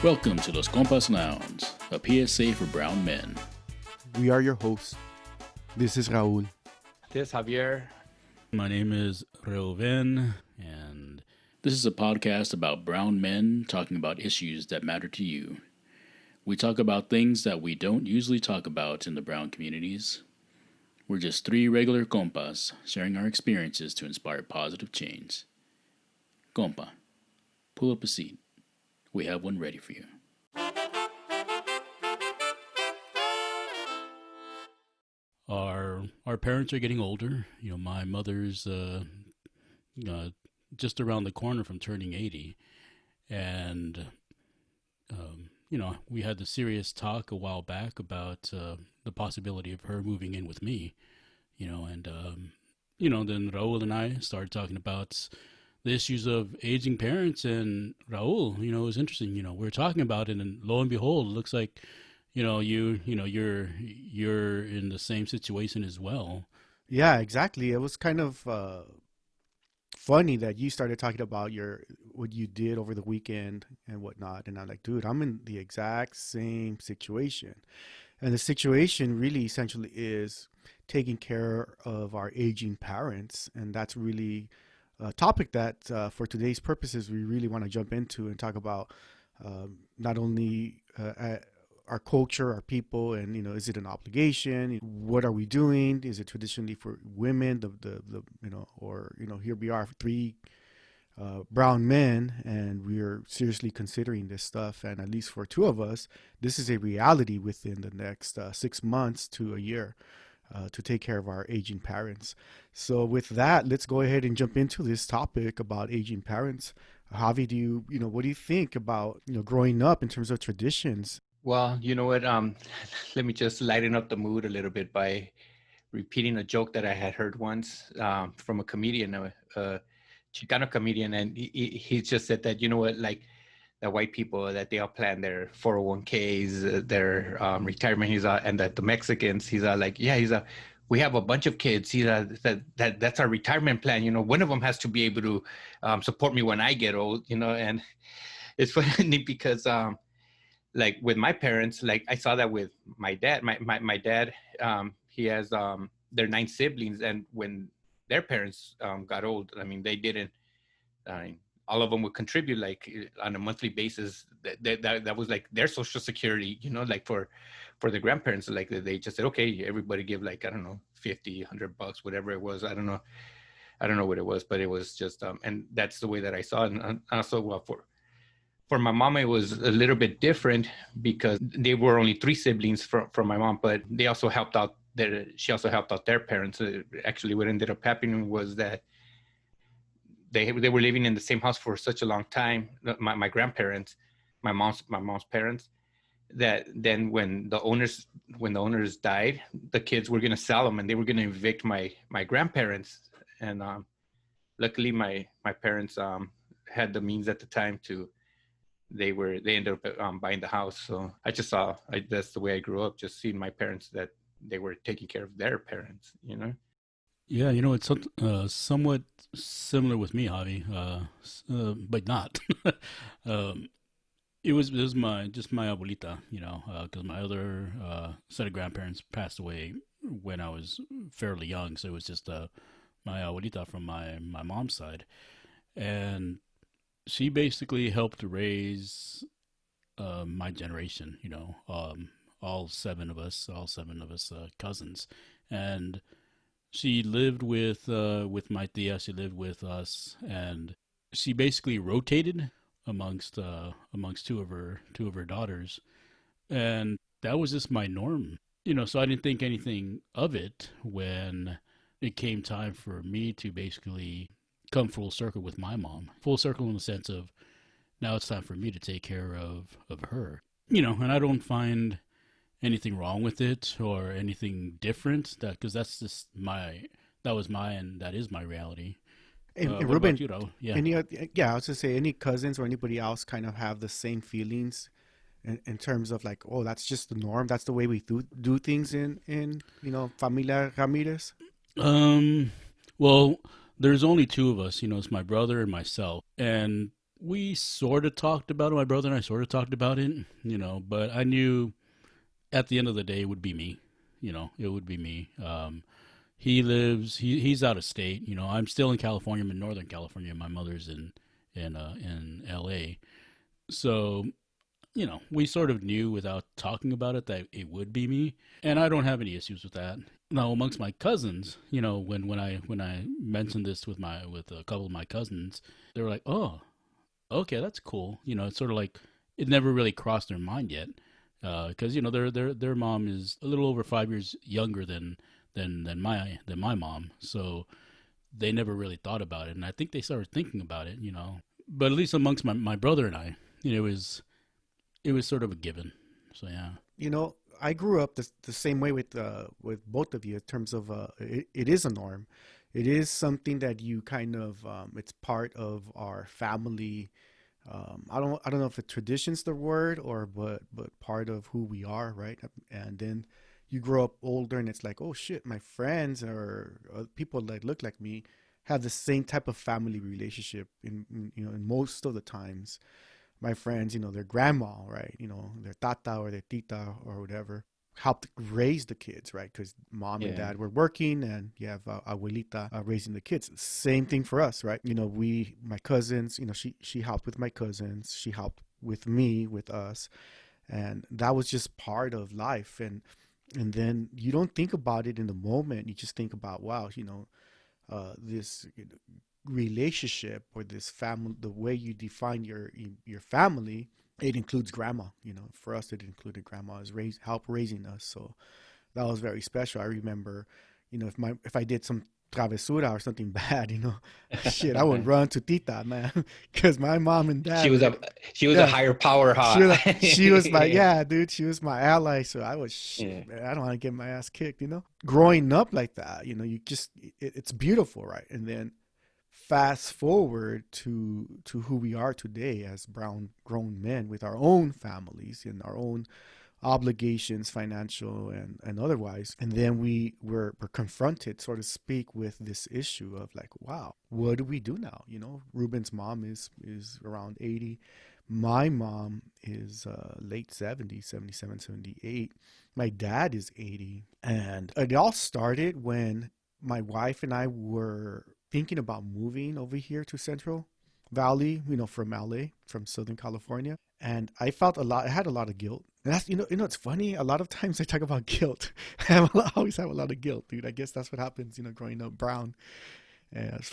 Welcome to Los Compas Lounge, a PSA for brown men. We are your hosts. This is Raul. This is Javier. My name is Reuven, and this is a podcast about brown men talking about issues that matter to you. We talk about things that we don't usually talk about in the brown communities. We're just three regular compas sharing our experiences to inspire positive change. Compa, pull up a seat. We have one ready for you. Our parents are getting older. You know, my mother's just around the corner from turning 80, and we had the serious talk a while back about the possibility of her moving in with me. Then Raul and I started talking about the issues of aging parents, and Raul, it was interesting. We were talking about it, and lo and behold, it looks like, you're in the same situation as well. Yeah, exactly. It was kind of funny that you started talking about what you did over the weekend and whatnot, and I'm like, dude, I'm in the exact same situation, and the situation really essentially is taking care of our aging parents, and that's really a topic that for today's purposes we really want to jump into and talk about not only our culture, our people, and is it an obligation? What are we doing? Is it traditionally for women? Here we are, three brown men, and we are seriously considering this stuff. And at least for two of us, this is a reality within the next 6 months to a year. To take care of our aging parents. So with that, let's go ahead and jump into this topic about aging parents. Javi, what do you think about growing up in terms of traditions? Well, you know what? Let me just lighten up the mood a little bit by repeating a joke that I had heard once from a comedian, a Chicano comedian, and he just said that, like the white people, that they all plan their 401ks, their retirement. And that the Mexicans, we have a bunch of kids. That's our retirement plan. One of them has to be able to support me when I get old. And it's funny because like with my parents, like I saw that with my dad. My dad, he has their 9 siblings, and when their parents got old, I mean, they didn't. All of them would contribute like on a monthly basis. That was like their social security, like for the grandparents, like they just said, okay, everybody give like, I don't know, $50, $100, whatever it was. I don't know what it was, but it was just, and that's the way that I saw it. And also for my mom, it was a little bit different because they were only 3 siblings from my mom, but they also helped out she also helped out their parents. Actually, what ended up happening was that they were living in the same house for such a long time. My grandparents, my mom's parents, that then when the owners died, the kids were gonna sell them and they were gonna evict my grandparents. And luckily, my parents had the means at the time to. They ended up buying the house. So I just saw that's the way I grew up, just seeing my parents, that they were taking care of their parents. Yeah, it's somewhat similar with me, Javi, but not. It was my abuelita, because my other set of grandparents passed away when I was fairly young, so it was just my abuelita from my mom's side, and she basically helped raise my generation. All seven of us cousins, and she lived with my tia. She lived with us, and she basically rotated amongst two of her daughters, and that was just my norm. So I didn't think anything of it when it came time for me to basically come full circle with my mom. Full circle in the sense of now it's time for me to take care of her. And I don't find anything wrong with it or anything different, because that's just that was my, and that is my reality. And Ruben, yeah, I was to say, any cousins or anybody else kind of have the same feelings in terms of like, oh, that's just the norm, that's the way we do things in Familia Ramirez? Well, there's only 2 of us. It's my brother and myself, and We sort of talked about it. My brother and I sort of talked about it, but I knew at the end of the day it would be me. It would be me. He's out of state. I'm still in California. I'm in Northern California. My mother's in LA. So, we sort of knew without talking about it that it would be me, and I don't have any issues with that. Now, amongst my cousins, when I mentioned this with a couple of my cousins, they were like, "Oh, okay, that's cool." It's sort of like it never really crossed their mind yet, because their mom is a little over 5 years younger than my mom, so they never really thought about it, and I think they started thinking about it. But at least amongst my brother and I, it was sort of a given. So yeah. I grew up the same way with both of you in terms of it is a norm. It is something that you kind of it's part of our family. I don't know if a tradition's the word or but part of who we are, right? And then you grow up older and it's like, oh shit, my friends or people that look like me have the same type of family relationship in most of the times. My friends, their grandma, right? Their tata or their tita or whatever helped raise the kids, right? Because mom and Yeah. dad were working and you have abuelita raising the kids. Same thing for us, right? My cousins, she helped with my cousins. She helped with me, with us. And that was just part of life. And then you don't think about it in the moment. You just think about, wow, this relationship or this family, the way you define your family, it includes grandma. For us, it included grandma as help raising us. So that was very special. I remember, if I did some travesura or something bad, shit, I would run to tita, man, because my mom and she dad was were, a she was a yeah, higher power, huh? she was my, yeah, dude, she was my ally. So I was, Yeah. shit, man, I don't want to get my ass kicked. Growing up like that, you just it's beautiful, right? And then fast forward to who we are today as brown grown men with our own families and our own obligations, financial and otherwise. And then we're confronted, so to speak, with this issue of like, wow, what do we do now? Ruben's mom is around 80. My mom is late 70s, 77, 78. My dad is 80. And it all started when my wife and I were thinking about moving over here to Central Valley, from LA, from Southern California. And I had a lot of guilt. And that's, it's funny. A lot of times I talk about guilt. I always have a lot of guilt, dude. I guess that's what happens, growing up brown. And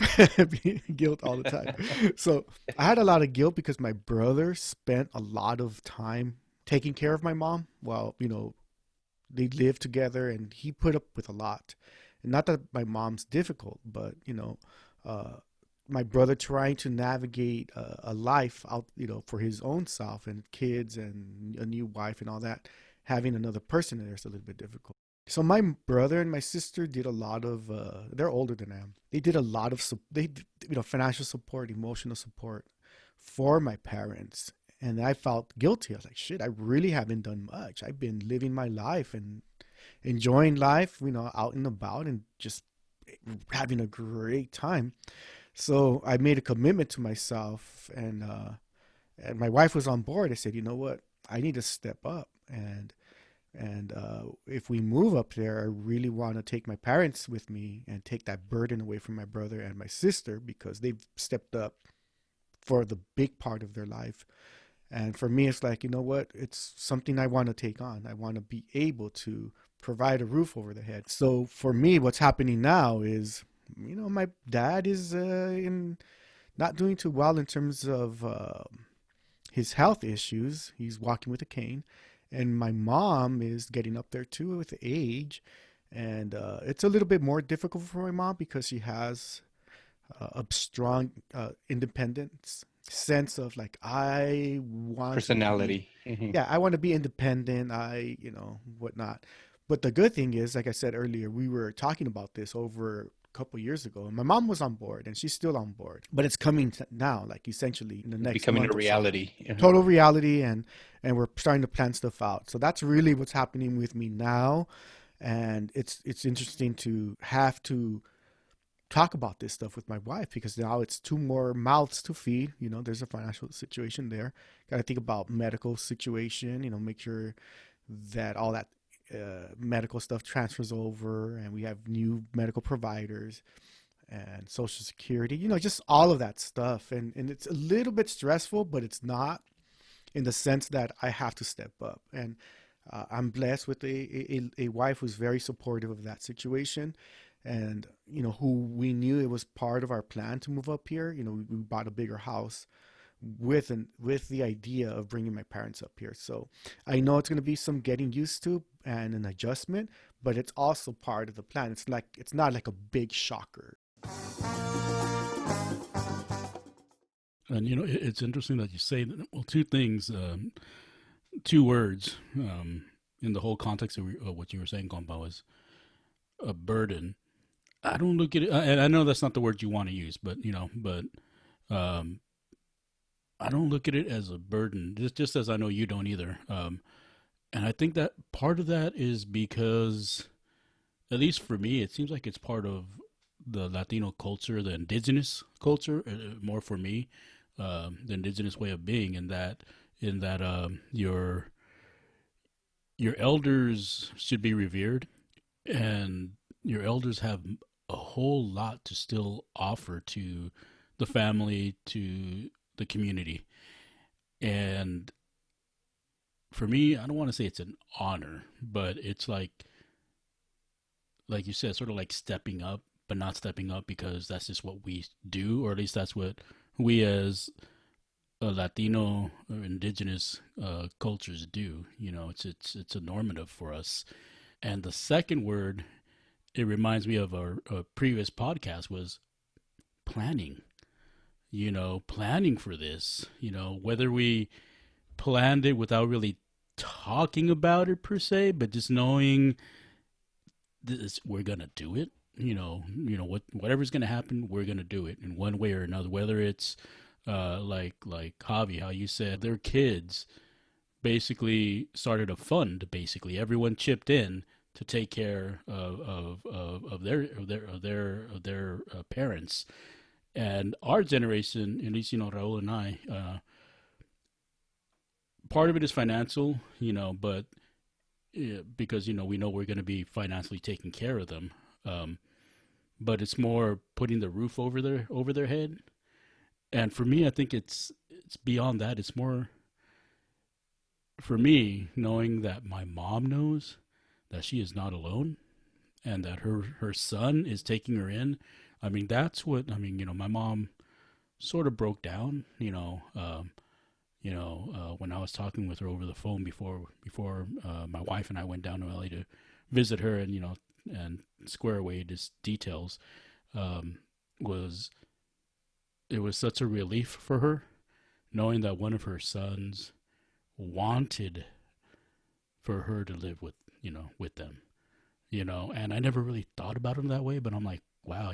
guilt all the time. So I had a lot of guilt because my brother spent a lot of time taking care of my mom while, they lived together and he put up with a lot. And not that my mom's difficult, but, uh, my brother trying to navigate a life out, for his own self and kids and a new wife and all that, having another person in there is a little bit difficult. So my brother and my sister did a lot of. They're older than I am. They did a lot of. Financial support, emotional support for my parents, and I felt guilty. I was like, shit, I really haven't done much. I've been living my life and enjoying life, out and about, and just having a great time. So I made a commitment to myself, and my wife was on board. I said, you know what, I need to step up, and if we move up there, I really want to take my parents with me and take that burden away from my brother and my sister because they've stepped up for the big part of their life. And for me, it's like, you know what? It's something I want to take on. I want to be able to provide a roof over the head. So for me, what's happening now is, my dad is in not doing too well in terms of his health issues. He's walking with a cane. And my mom is getting up there too with age. And it's a little bit more difficult for my mom because she has a strong independence sense of like, I want to be, Personality. Mhm. yeah, I want to be independent. Whatnot. But the good thing is, like I said earlier, we were talking about this over a couple years ago, and my mom was on board, and she's still on board. But it's coming now, like essentially in the It's next becoming a month or so, reality. Uh-huh. total reality, and we're starting to plan stuff out. So that's really what's happening with me now, and it's interesting to have to talk about this stuff with my wife, because now it's two more mouths to feed. You know, there's a financial situation there. Got to think about medical situation. You know, make sure that all that medical stuff transfers over, and we have new medical providers and social security. You know, just all of that stuff, and it's a little bit stressful, but it's not, in the sense that I have to step up. And I'm blessed with a wife who's very supportive of that situation, and you know, who we knew it was part of our plan to move up here. You know, we bought a bigger house with the idea of bringing my parents up here. So I know it's going to be some getting used to and an adjustment, but it's also part of the plan. It's not like a big shocker. And it's interesting that you say that. Well, two things, two words, in the whole context of what you were saying, compa, was a burden. I don't look at it, and I know that's not the word you want to use, but um, I don't look at it as a burden, just as I know you don't either. And I think that part of that is because, at least for me, it seems like it's part of the Latino culture, the indigenous culture, more for me, the indigenous way of being, in that your elders should be revered, and your elders have a whole lot to still offer to the family, to the community. And for me, I don't want to say it's an honor, but it's like you said, sort of like stepping up, but not stepping up because that's just what we do, or at least that's what we as Latino or indigenous cultures do. It's a normative for us. And the second word, it reminds me of our previous podcast, was planning. Planning for this. Whether we planned it without really talking about it per se, but just knowing this, we're gonna do it. Whatever's gonna happen, we're gonna do it in one way or another. Whether it's like Javi, how you said their kids basically started a fund. Basically, everyone chipped in to take care of their parents. And our generation, at least Raul and I, part of it is financial, but because we know we're going to be financially taking care of them. But it's more putting the roof over their head. And for me, I think it's beyond that. It's more for me knowing that my mom knows that she is not alone, and that her son is taking her in. I mean, that's what I mean. My mom sort of broke down. When I was talking with her over the phone before my wife and I went down to LA to visit her, and square away just details, was it was such a relief for her knowing that one of her sons wanted for her to live with them, and I never really thought about him that way, but I'm like, wow,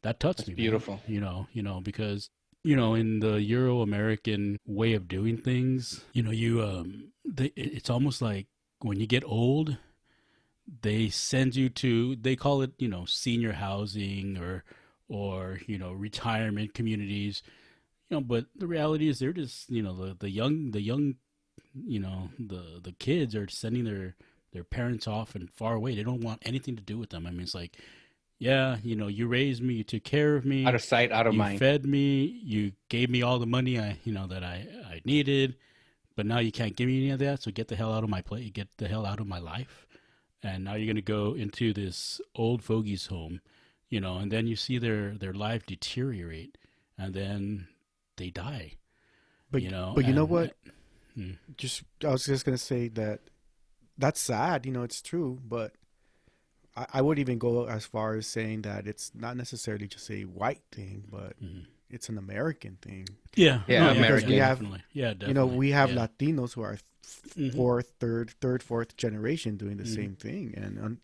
that touched That's me, beautiful. man. Because in the Euro American way of doing things, it's almost like when you get old, they send you to, they call it, senior housing or retirement communities, but the reality is they're just, the young, the kids are sending their parents off and far away. They don't want anything to do with them. I mean, it's like, yeah, you raised me, you took care of Out me, of sight, out of you mind. fed me, you gave me all the money that I needed, but now you can't give me any of that. So get the hell out of my plate, get the hell out of my life. And now you're going to go into this old fogey's home, and then you see their life deteriorate, and then they die, But you know and what? Just I was just gonna say that that's sad. You know, it's true, but I would even go as far as saying that it's not necessarily just a white thing, but it's an American thing. yeah, Yeah, no, yeah, Because yeah, we American. have, definitely, yeah, you know, definitely, we have yeah, Latinos who are hmm fourth generation doing the hmm same thing,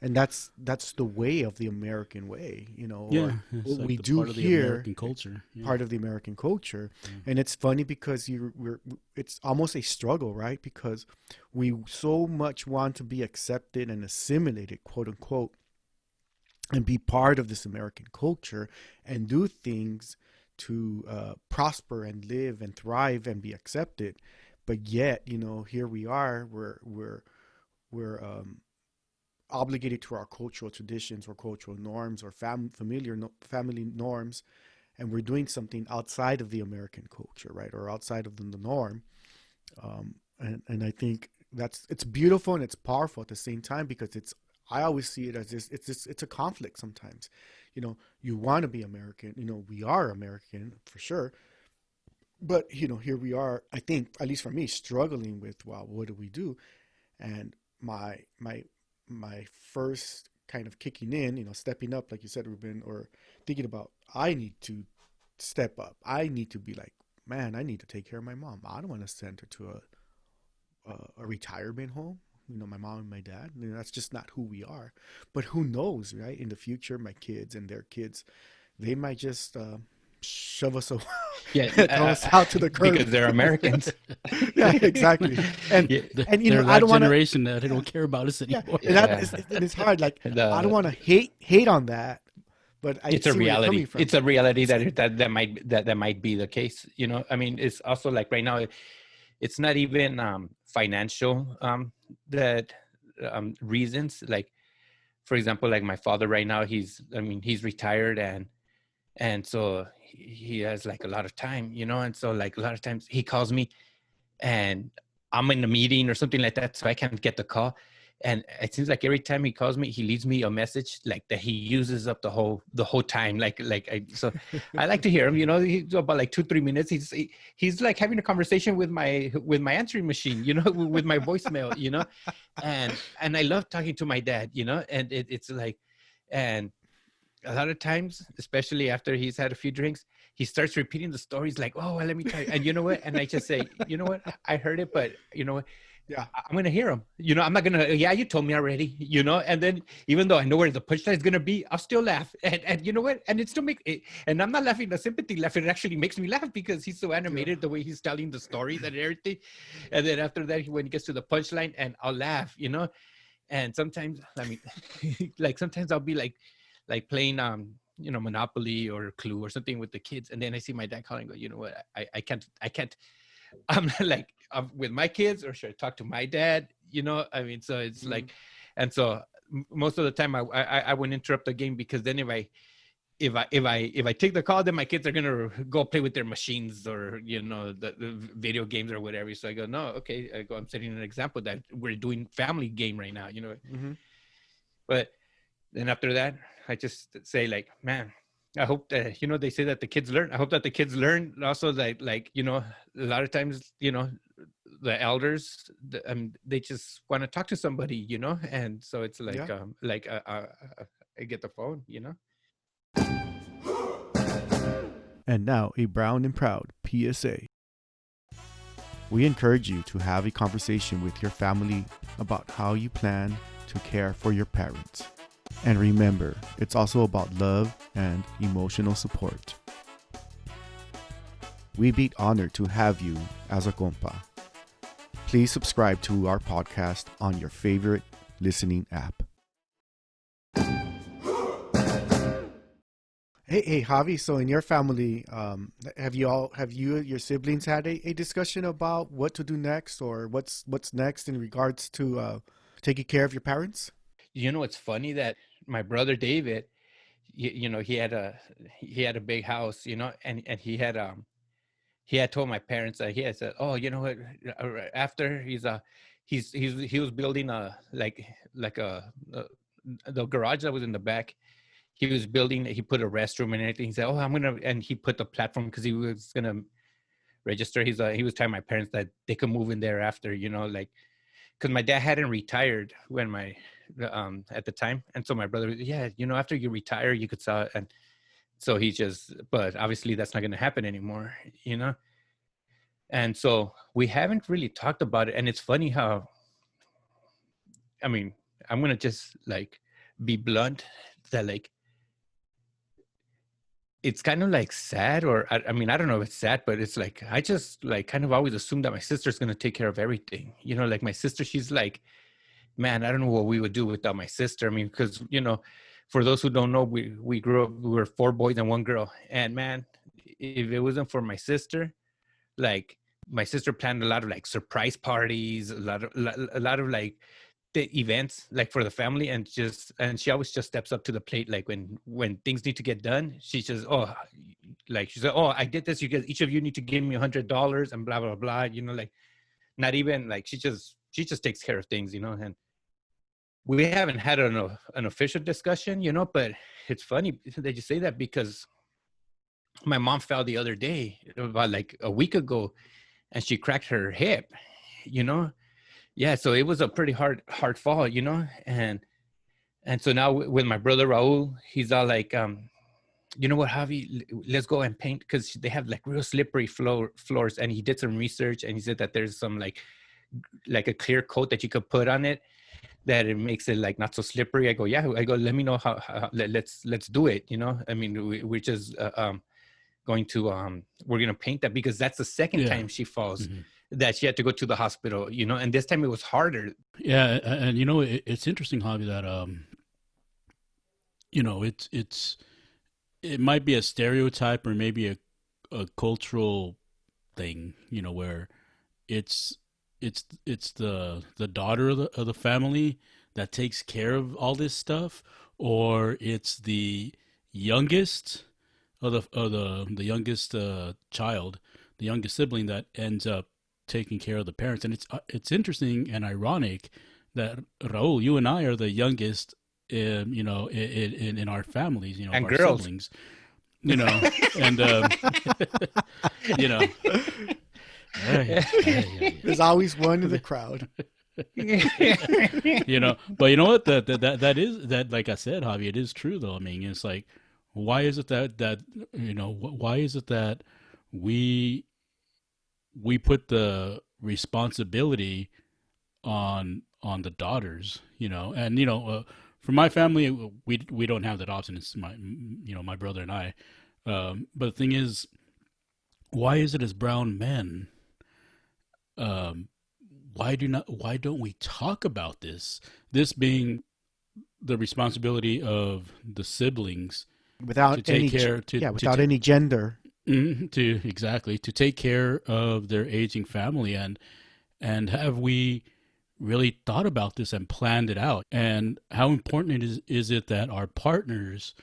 and that's the way of the American way, you know, yeah. or It's what like we the do part of the here, American culture. Yeah, part of the American culture. yeah. And it's funny because it's almost a struggle, right? Because we so much want to be accepted and assimilated, quote unquote, and be part of this American culture and do things to prosper and live and thrive and be accepted. But yet, here we are. We're obligated to our cultural traditions or cultural norms or family norms, and we're doing something outside of the American culture, right, or outside of the norm. And I think it's beautiful and it's powerful at the same time, because I always see it as it's a conflict sometimes. You want to be American. We are American for sure, but here we are. I think, at least for me, struggling with, well, what do we do? And my first kind of kicking in, stepping up, like you said, Ruben, or thinking about, I need to step up. I need to be like, man, I need to take care of my mom. I don't want to send her to a retirement home. My mom and my dad. That's just not who we are. But who knows, right? In the future, my kids and their kids, they might just shove us away, Yeah, throw us out to the curb because they're Americans. Yeah, exactly. And Yeah, and They're I that don't want to. generation that they Yeah, don't care about us yeah. anymore. And it's hard. Like, I don't the want to hate on that, but I it's a see where you're coming reality. from. It's a reality It's that might be the case. I mean, it's also like right now, it's not even financial that reasons. Like, for example, like my father right now, he's retired, and so he has like a lot of time, and so like a lot of times he calls me and I'm in a meeting or something like that, so I can't get the call. And it seems like every time he calls me, he leaves me a message like that he uses up the whole time. So I like to hear him. He's about like 2-3 minutes. He's like having a conversation with my answering machine. With my voicemail. And I love talking to my dad. And it's like, and a lot of times, especially after he's had a few drinks, he starts repeating the stories like, oh, well, let me tell you. And you know what? And I just say, you know what? I heard it, but you know what? Yeah, I'm going to hear him. I'm not going to, yeah, you told me already, And then even though I know where the punchline is going to be, I'll still laugh. And you know what? And it still makes it, and I'm not laughing the sympathy laugh. It actually makes me laugh because he's so yeah. animated the way he's telling the stories and everything. And then after that, when he gets to the punchline, and I'll laugh, And sometimes, I mean, like sometimes I'll be like playing Monopoly or Clue or something with the kids, and then I see my dad calling, go, you know what, I can't I'm like, I'm with my kids, or should I talk to my dad? I mean, so it's Mhm. like, and so most of the time I wouldn't interrupt the game, because then if I take the call, then my kids are gonna go play with their machines, or the video games or whatever. So I go, no, okay, I'm setting an example that we're doing family game right now, Mhm. but then after that, I just say like, man, I hope that, they say that the kids learn. I hope that the kids learn also that, like, a lot of times, the elders, they just want to talk to somebody, and so it's Yeah. like I get the phone. And now, a brown and proud PSA. We encourage you to have a conversation with your family about how you plan to care for your parents. And remember, it's also about love and emotional support. We'd be honored to have you as a compa. Please subscribe to our podcast on your favorite listening app. Hey, Javi. So, in your family, have you your siblings had a discussion about what to do next, or what's next in regards to taking care of your parents? It's funny that my brother David, he had a big house, and he had told my parents that he had said, oh, you know what, after he was building like the garage that was in the back. He put a restroom and everything. He said, oh, and he put the platform because he was gonna register. He was telling my parents that they could move in there after, like, because my dad hadn't retired when at the time. And so my brother, yeah, after you retire, you could sell it. And so but obviously that's not going to happen anymore, you know? And so we haven't really talked about it. And it's funny how, I mean, I'm going to just like be blunt that, like, it's kind of like sad, or I mean, I don't know if it's sad, but it's like, I just like kind of always assume that my sister's going to take care of everything. Like my sister, she's like, man, I don't know what we would do without my sister. I mean, because, For those who don't know, we grew up, we were 4 boys and 1 girl. And man, if it wasn't for my sister, like my sister planned a lot of like surprise parties, a lot of like the events like for the family, and she always just steps up to the plate, like when things need to get done. She just, oh, like she said, oh, I did this, you guys, each of you need to give me $100 and blah blah blah, like not even like, she just takes care of things, and we haven't had an official discussion, but it's funny that you say that, because my mom fell the other day, about like a week ago, and she cracked her hip, you know yeah, so it was a pretty hard fall, and so now with my brother Raul, he's all like, you know what, Javi, let's go and paint, because they have like real slippery floors, and he did some research, and he said that there's some like a clear coat that you could put on it, that it makes it like not so slippery. I go, yeah, let me know how let's do it, I mean, we're just we're gonna paint that, because that's the second Yeah. time she falls, Hmm. that she had to go to the hospital, and this time it was harder. Yeah, and it's interesting, Javi, that it might be a stereotype or maybe a cultural thing, where it's it's the daughter of the family that takes care of all this stuff, or it's the youngest the youngest child, the youngest sibling that ends up taking care of the parents. And it's interesting and ironic that Raul, you and I are the youngest, in our families, of And our girls. siblings, you know, and you know, There's always one in the crowd. but you know what, that is that, like I said, Javi, it is true though. I mean, it's like, why is it that why is it that we we put the responsibility on the daughters, and for my family, we don't have that option. It's my brother and I. But the thing is, why is it as brown men? Um, why don't we talk about this? This being the responsibility of the siblings to Without take any, care without any gender. to exactly to take care of their aging family. And have we really thought about this and planned it out? And how important is it that our partners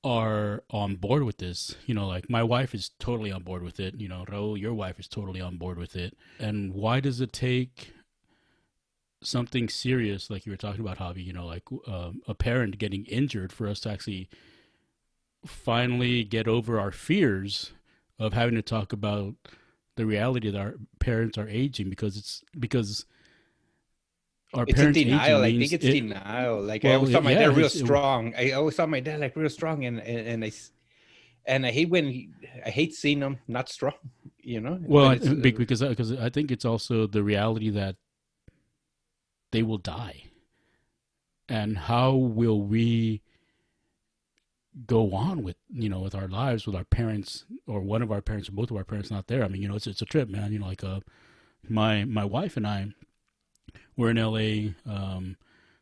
are on board with this? Like my wife is totally on board with it. Raul, your wife is totally on board with it. And why does it take something serious, like you were talking about, Javi, like a parent getting injured, for us to actually finally get over our fears of having to talk about the reality that our parents are aging? Because our It's a parents aging denial. I think means it's it. denial. Like I Well, always saw my yeah, dad real strong. I always saw my dad like real strong, and I hate I hate seeing him not strong. But well, it's because I think it's also the reality that they will die, and how will we go on with with our lives with our parents, or one of our parents or both of our parents not there? I mean, it's a trip, man. Like my wife and I were in LA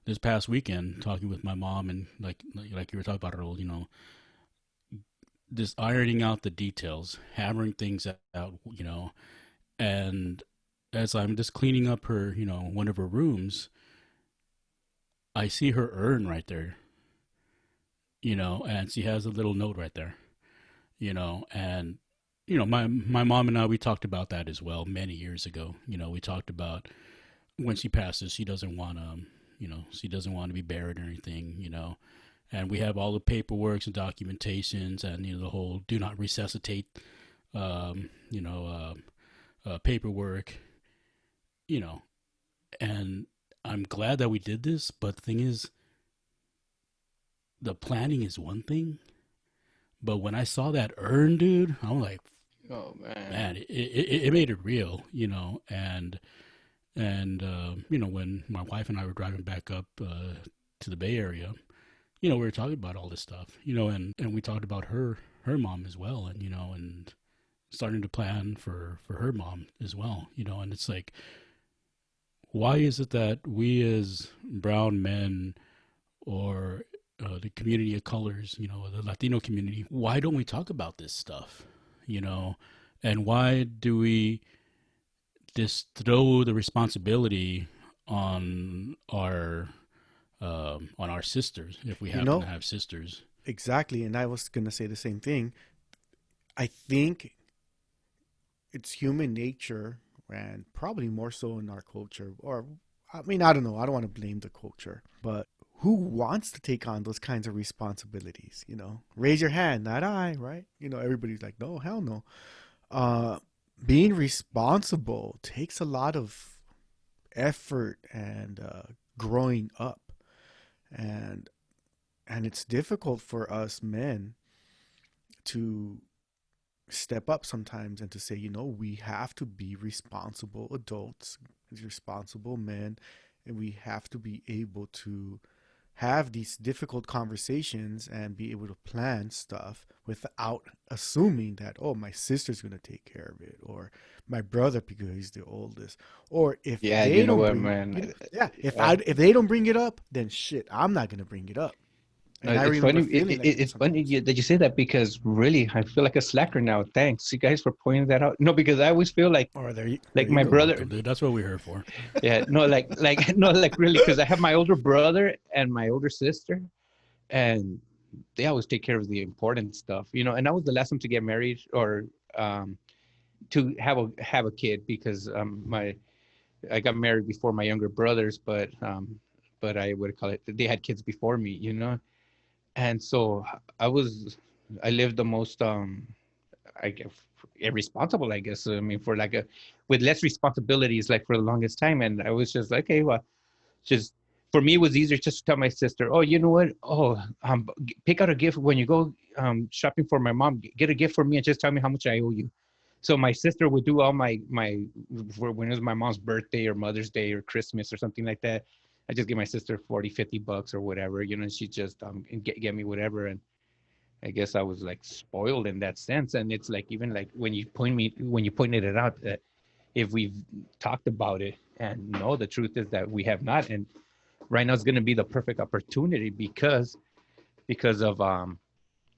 this past weekend, talking with my mom, and like you were talking about, Earl, just ironing out the details, hammering things out, and as I'm just cleaning up her, one of her rooms, I see her urn right there, and she has a little note right there, and my mom and I, we talked about that as well many years ago. We talked about when she passes, she doesn't want to, she doesn't want to be buried or anything, and we have all the paperwork and documentations, and the whole do not resuscitate, um, you know, paperwork, you know, and I'm glad that we did this. But the thing is, the planning is one thing, but when I saw that urn, dude, I'm like, oh man. man, it made it real, and when my wife and I were driving back up to the Bay Area, we were talking about all this stuff, and we talked about her mom as well, and and starting to plan for her mom as well, and it's like, why is it that we as brown men, or the community of colors, the Latino community. Why don't we talk about this stuff? And why do we just throw the responsibility on our sisters if we You happen to know, have sisters? exactly. And I was going to say the same thing. I think it's human nature, and probably more so in our culture. Or, I mean, I don't know. I don't want to blame the culture, but who wants to take on those kinds of responsibilities? Raise your hand, not I, right? Everybody's like, no, hell no. Uh, Being responsible takes a lot of effort and growing up, and it's difficult for us men to step up sometimes and to say, we have to be responsible adults, responsible men, and we have to be able to have these difficult conversations and be able to plan stuff without assuming that, oh, my sister's going to take care of it, or my brother because he's the oldest, or if Yeah, you they know don't what, bring, man? yeah, Uh, if they don't bring it up, then shit, I'm not going to bring it up. no, And I it's remember funny. feeling like that It's funny sometimes. that you say that because really, I feel like a slacker now. Thanks, you guys, for pointing that out. No, because I always feel Or like there you my You're go. brother. welcome, dude. That's what we're here for. Yeah, no, no, like really, because I have my older brother and my older sister, and they always take care of the important stuff, And I was the last one to get married or um, to have a kid because my I got married before my younger brothers, but I would call it they had kids before me. And so I lived the most I guess irresponsible, I guess. I mean, for like a with less responsibilities, like for the longest time, and I was just like, okay, well, just for me, it was easier just to tell my sister, oh, you know what? Oh, pick out a gift when you go shopping for my mom. Get a gift for me and just tell me how much I owe you. So my sister would do all my for when it was my mom's birthday or Mother's Day or Christmas or something like that. I just give my sister 40, $50 or whatever, and she just and get me whatever. And I guess I was like spoiled in that sense. And it's like even like when you pointed it out that if we've talked about it, and no, the truth is that we have not. And right now is going to be the perfect opportunity because of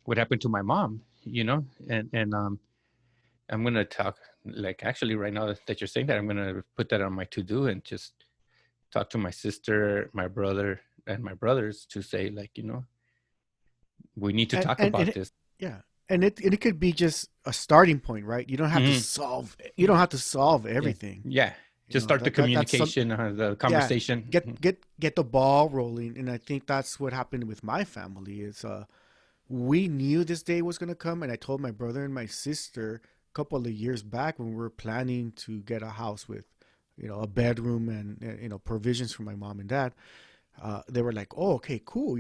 what happened to my mom, and I'm going to talk like actually right now that you're saying that I'm going to put that on my to do and just talk to my sister, my brother, and my brothers to say like we need to talk And about it, this. yeah, and it could be just a starting point, right? Hmm. You don't have to solve Yeah, everything. yeah. Just start the That's some, communication, the yeah, conversation. get the ball rolling. And I think that's what happened with my family is we knew this day was gonna come, and I told my brother and my sister a couple of years back when we were planning to get a house with a bedroom and provisions for my mom and dad. They were like, "Oh, okay, cool.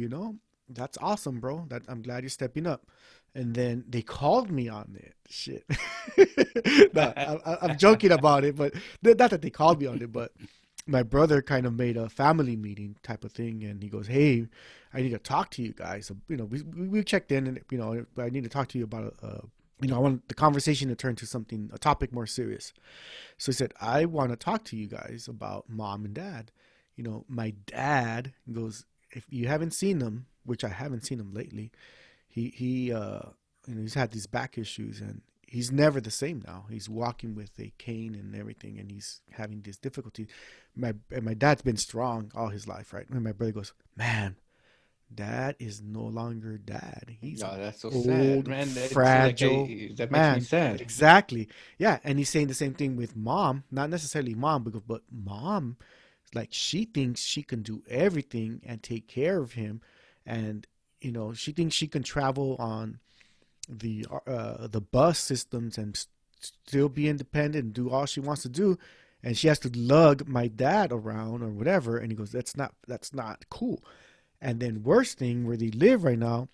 That's awesome, bro. That I'm glad you're stepping up." And then they called me on it. Shit. No, I'm joking about it, but not that they called me on it, but my brother kind of made a family meeting type of thing, and he goes, "Hey, I need to talk to you guys. We checked in, and I need to talk to you about I want the conversation to turn to a topic more serious." So he said, "I want to talk to you guys about mom and dad. My dad goes, if you haven't seen him, which I haven't seen him lately, he's had these back issues and he's never the same now. He's walking with a cane and everything, and he's having these difficulties. My dad's been strong all his life, right?" And my brother goes, "Man, dad is no longer dad. He's Oh, an that's so sad, old, man. That's like fragile that makes me man." sad. Exactly. Yeah. And he's saying the same thing with mom, not necessarily mom, but mom, like she thinks she can do everything and take care of him. And, she thinks she can travel on the bus systems and still be independent and do all she wants to do. And she has to lug my dad around or whatever. And he goes, that's not cool. And then worst thing where they live right now,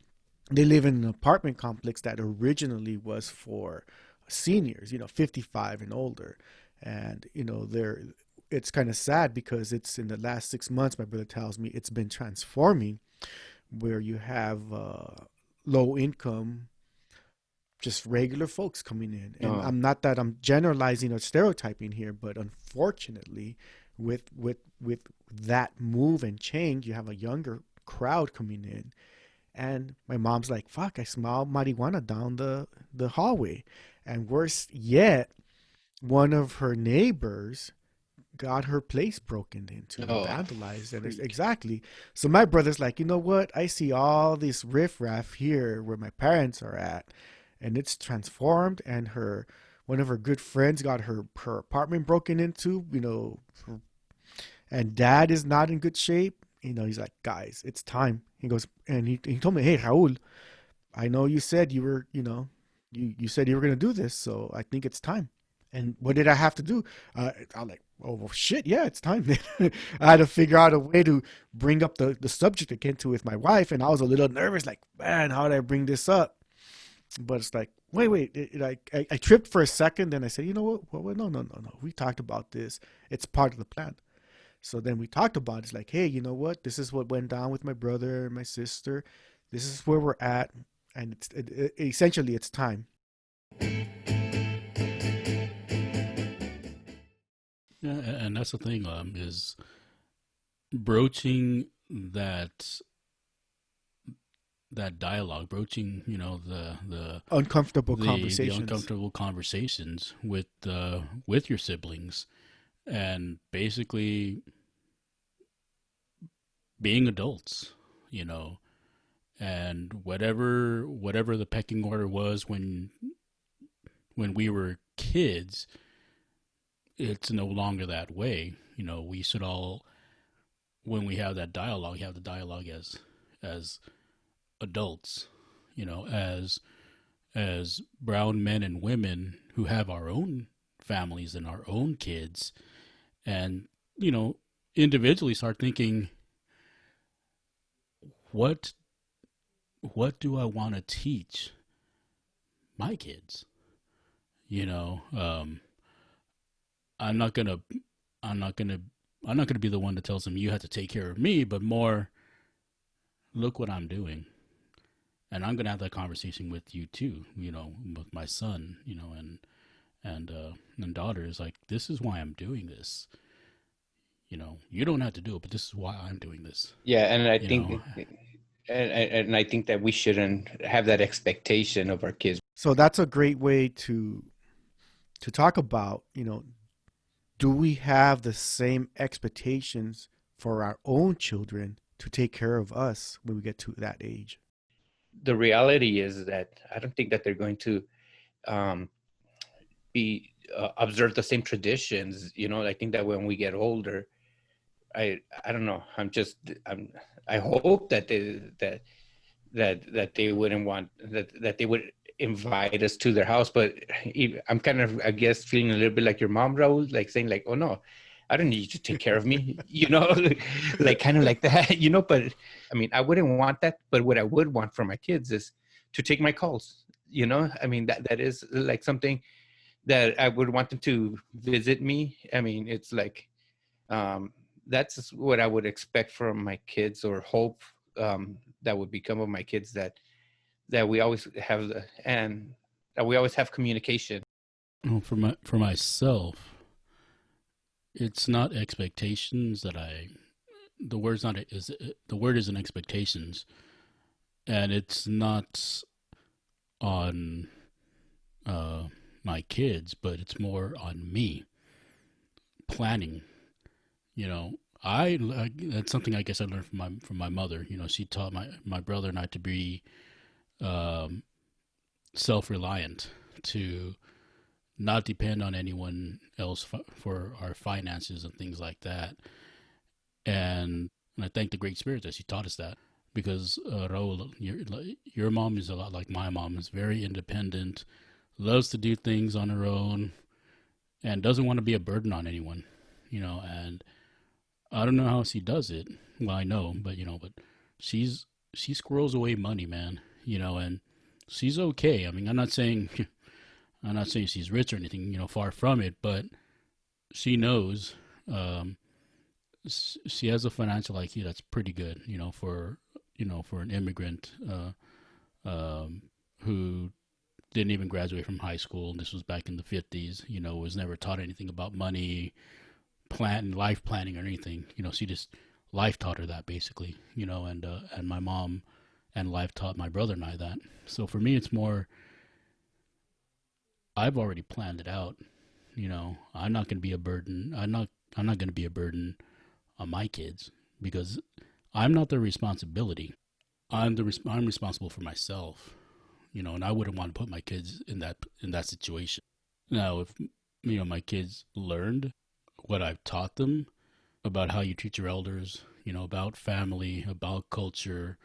they live in an apartment complex that originally was for seniors, 55 and older. And, they're it's kind of sad because it's in the last 6 months, my brother tells me it's been transforming where you have low income, just regular folks coming in. And Oh, I'm not that I'm generalizing or stereotyping here, but unfortunately, with that move and change, you have a younger crowd coming in, And my mom's like, fuck, I smell marijuana down the hallway. And worse yet, one of her neighbors got her place broken into and Oh, vandalized. And it's freak. exactly. So my brother's like, you know what? I see all this riffraff here where my parents are at, and it's transformed. And one of her good friends got her apartment broken into. And dad is not in good shape. He's like, guys, it's time. He goes, and he told me, hey, Raul, I know you said you were, you said you were gonna do this, so I think it's time. And what did I have to do? I'm like, oh well, shit, yeah, it's time. I had to figure out a way to bring up the subject again to with my wife, and I was a little nervous, like, man, how did I bring this up? But it's like, wait, I tripped for a second, then I said, you know what? Well, no. We talked about this. It's part of the plan. So then we talked about it. It's like, hey, you know what? This is what went down with my brother and my sister. This is where we're at, and essentially it's time. Yeah, and that's the thing. Is broaching that dialogue, broaching Uncomfortable the conversations. uncomfortable conversations with your siblings, and basically being adults, you know, and whatever the pecking order was when we were kids, it's no longer that way. You know, we should all, when we have that dialogue, have the dialogue as adults, you know, as brown men and women who have our own families and our own kids, and you know, individually start thinking, what what do I want to teach my kids? You know, I'm not gonna I'm not gonna I'm not gonna be the one that tells them you have to take care of me, but more, look what I'm doing. And I'm gonna have that conversation with you too, you know, with my son, you know, and daughters. Like, this is why I'm doing this. You know, you don't have to do it, but this is why I'm doing this. Yeah, and I You think, know, and I think that we shouldn't have that expectation of our kids. So that's a great way to talk about, do we have the same expectations for our own children to take care of us when we get to that age? The reality is that I don't think that they're going to um, be observe the same traditions. You know, I think that when we get older, I don't know. I hope that they wouldn't want that they would invite us to their house. But I'm kind of, I guess, feeling a little bit like your mom, Raul, like saying like, oh no, I don't need you to take care of me, you know, like kind of like that, you know. But I mean, I wouldn't want that. But what I would want for my kids is to take my calls, you know. I mean, that is like something that I would want them to visit me. I mean, it's like um, that's what I would expect from my kids, or hope that would become of my kids, that we always have and that we always have communication. for myself, it's not expectations that I. The word's not is the word isn't expectations, and it's not on uh, my kids, but it's more on me planning. You know, that's something I guess I learned from my mother. You know, she taught my brother and I to be um, self reliant, to not depend on anyone else for our finances and things like that. And I thank the Great Spirit that she taught us that, because Raul, your mom is a lot like my mom. Is very independent, loves to do things on her own, and doesn't want to be a burden on anyone. You know, and I don't know how she does it. Well, I know, but but she squirrels away money, man. You know, and she's okay. I mean, I'm not saying she's rich or anything. You know, far from it. But she knows. Um, she has a financial IQ that's pretty good. For an immigrant who didn't even graduate from high school. And this was back in the 50s. You know, was never taught anything about money, life planning or anything. You know, she just life taught her that basically. You know, and my mom and life taught my brother and I that. So for me, it's more, I've already planned it out. I'm not going to be a burden. I'm not going to be a burden on my kids because I'm not their responsibility. I'm responsible for myself. And I wouldn't want to put my kids in that situation. Now, if my kids learned what I've taught them about how you treat your elders, about family, about culture,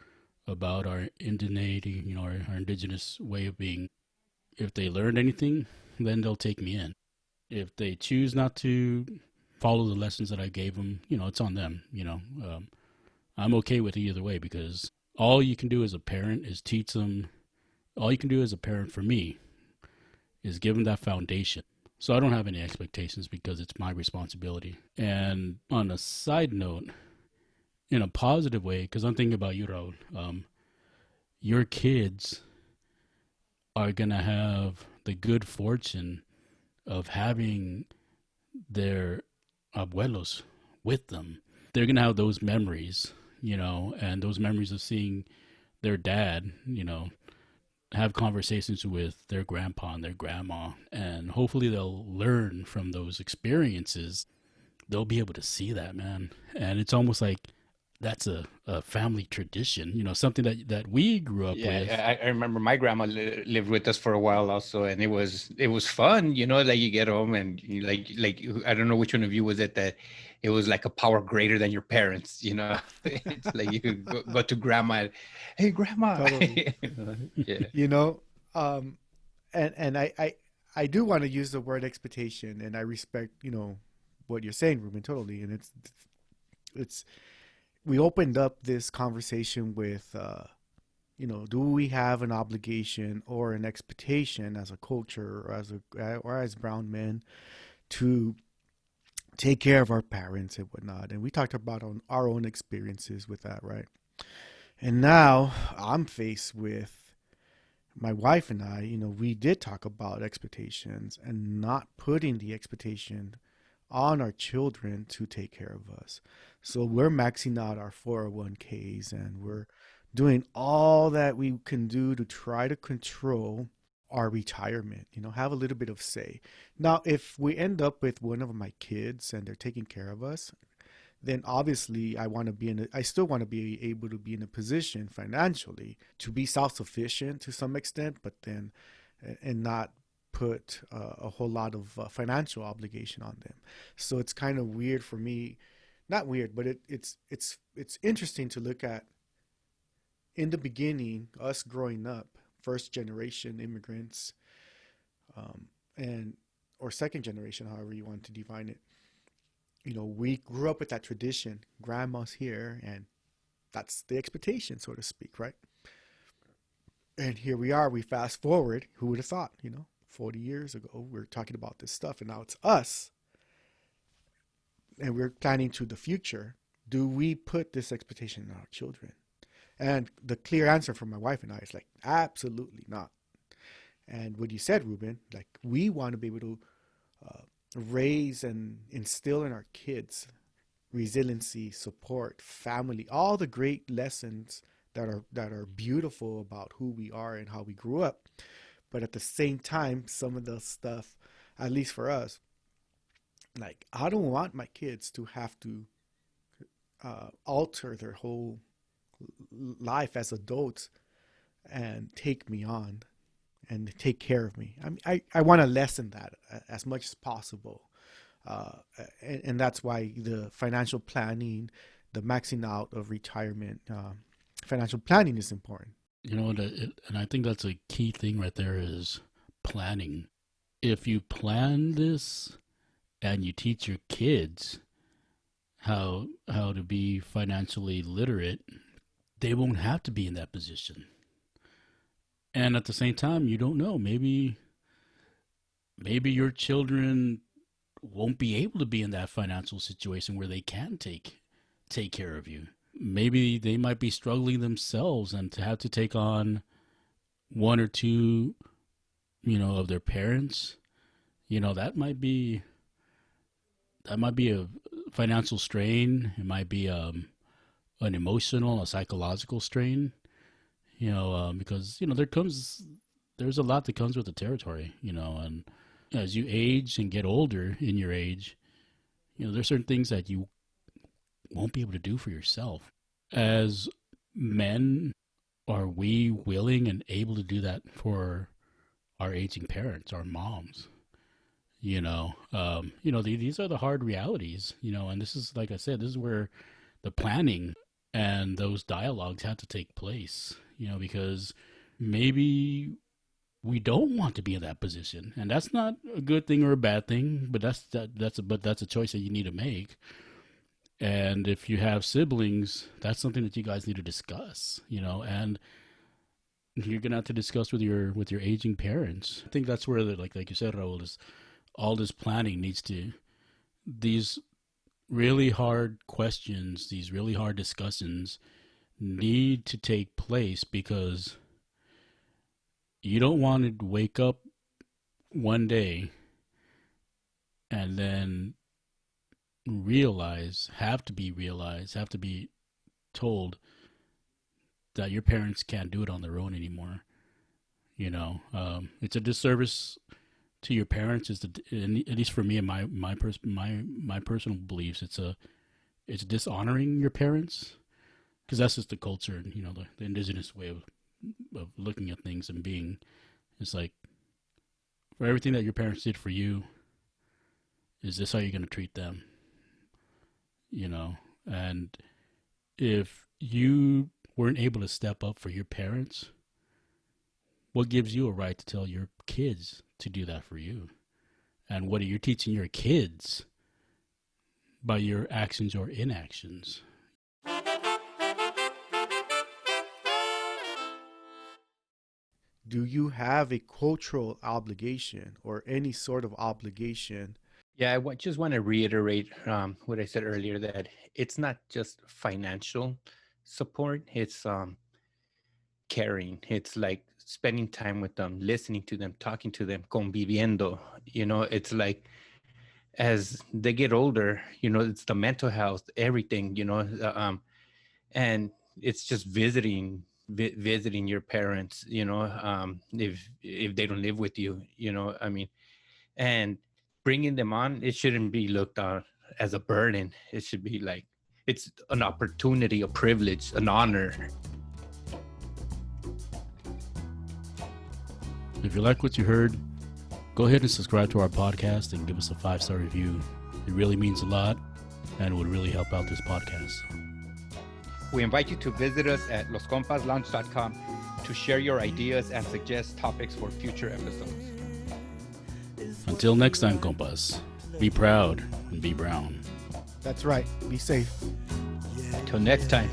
about our indigeneity, our indigenous way of being. If they learned anything, then they'll take me in. If they choose not to follow the lessons that I gave them, it's on them. I'm okay with either way because all you can do as a parent is teach them. All you can do as a parent for me is give them that foundation. So I don't have any expectations because it's my responsibility. And on a side note, in a positive way, because I'm thinking about you, Raul, your kids are going to have the good fortune of having their abuelos with them. They're going to have those memories, and those memories of seeing their dad, have conversations with their grandpa and their grandma, and hopefully they'll learn from those experiences. They'll be able to see that, man. And it's almost like that's a family tradition, something that we grew up with. Yeah, I remember my grandma lived with us for a while also, and it was fun, like you get home and like I don't know which one of you was it that it was like a power greater than your parents, it's like you could go to grandma, hey grandma, Totally. yeah. You know, um, and I do want to use the word expectation, and I respect what you're saying, Ruben, totally. And it's we opened up this conversation with do we have an obligation or an expectation as a culture or as brown men to take care of our parents and whatnot? And we talked about our own experiences with that, right? And now I'm faced with my wife and I, we did talk about expectations and not putting the expectation on our children to take care of us. So we're maxing out our 401ks and we're doing all that we can do to try to control our retirement, have a little bit of say. Now, if we end up with one of my kids and they're taking care of us, then obviously I still want to be able to be in a position financially to be self-sufficient to some extent, but then, and not put a whole lot of financial obligation on them. So it's kind of weird for me, not weird, but it's interesting to look at in the beginning, us growing up, first generation immigrants, and or second generation, however you want to define it. We grew up with that tradition. Grandma's here, and that's the expectation, so to speak, right? And here we are. We fast forward. Who would have thought? 40 years ago, we're talking about this stuff, and now it's us, and we're planning to the future. Do we put this expectation on our children? And the clear answer from my wife and I is like, absolutely not. And what you said, Ruben, like we want to be able to raise and instill in our kids resiliency, support, family, all the great lessons that are beautiful about who we are and how we grew up. But at the same time, some of the stuff, at least for us, like I don't want my kids to have to alter their whole life as adults and take me on and take care of me. I want to lessen that as much as possible. And that's why the financial planning, the maxing out of retirement, financial planning is important. And I think that's a key thing right there is planning. If you plan this and you teach your kids how to be financially literate, they won't have to be in that position. And at the same time, you don't know. Maybe your children won't be able to be in that financial situation where they can take care of you. Maybe they might be struggling themselves and to have to take on one or two, of their parents. That might be a financial strain. It might be an emotional, a psychological strain. because there's a lot that comes with the territory, and as you age and get older in your age, there's certain things that you won't be able to do for yourself. As men, are we willing and able to do that for our aging parents, our moms? These are the hard realities, and this is, like I said, this is where the planning and those dialogues have to take place, because maybe we don't want to be in that position, and that's not a good thing or a bad thing, but that's a choice that you need to make. And if you have siblings, that's something that you guys need to discuss, and you're gonna have to discuss with your aging parents. I think that's where like you said, Raul, is all this planning needs to, these really hard questions, these really hard discussions need to take place, because you don't want to wake up one day and then have to be told that your parents can't do it on their own anymore. It's a disservice to your parents. At least for me and my personal beliefs, it's dishonoring your parents, because that's just the culture and the indigenous way of looking at things and being. It's like, for everything that your parents did for you, is this how you're going to treat them? And if you weren't able to step up for your parents, what gives you a right to tell your kids to do that for you? And what are you teaching your kids by your actions or inactions? Do you have a cultural obligation or any sort of obligation? Yeah, just want to reiterate what I said earlier, that it's not just financial support, it's caring. It's like spending time with them, listening to them, talking to them, conviviendo. It's like, as they get older, it's the mental health, everything, and it's just visiting your parents, if they don't live with you, I mean, and bringing them on, it shouldn't be looked on as a burden. It should be like, it's an opportunity, a privilege, an honor. If you like what you heard, go ahead and subscribe to our podcast and give us a 5-star review. It really means a lot and would really help out this podcast. We invite you to visit us at loscompaslounge.com to share your ideas and suggest topics for future episodes. Until next time, compas, be proud and be brown. That's right. Be safe. Till next time.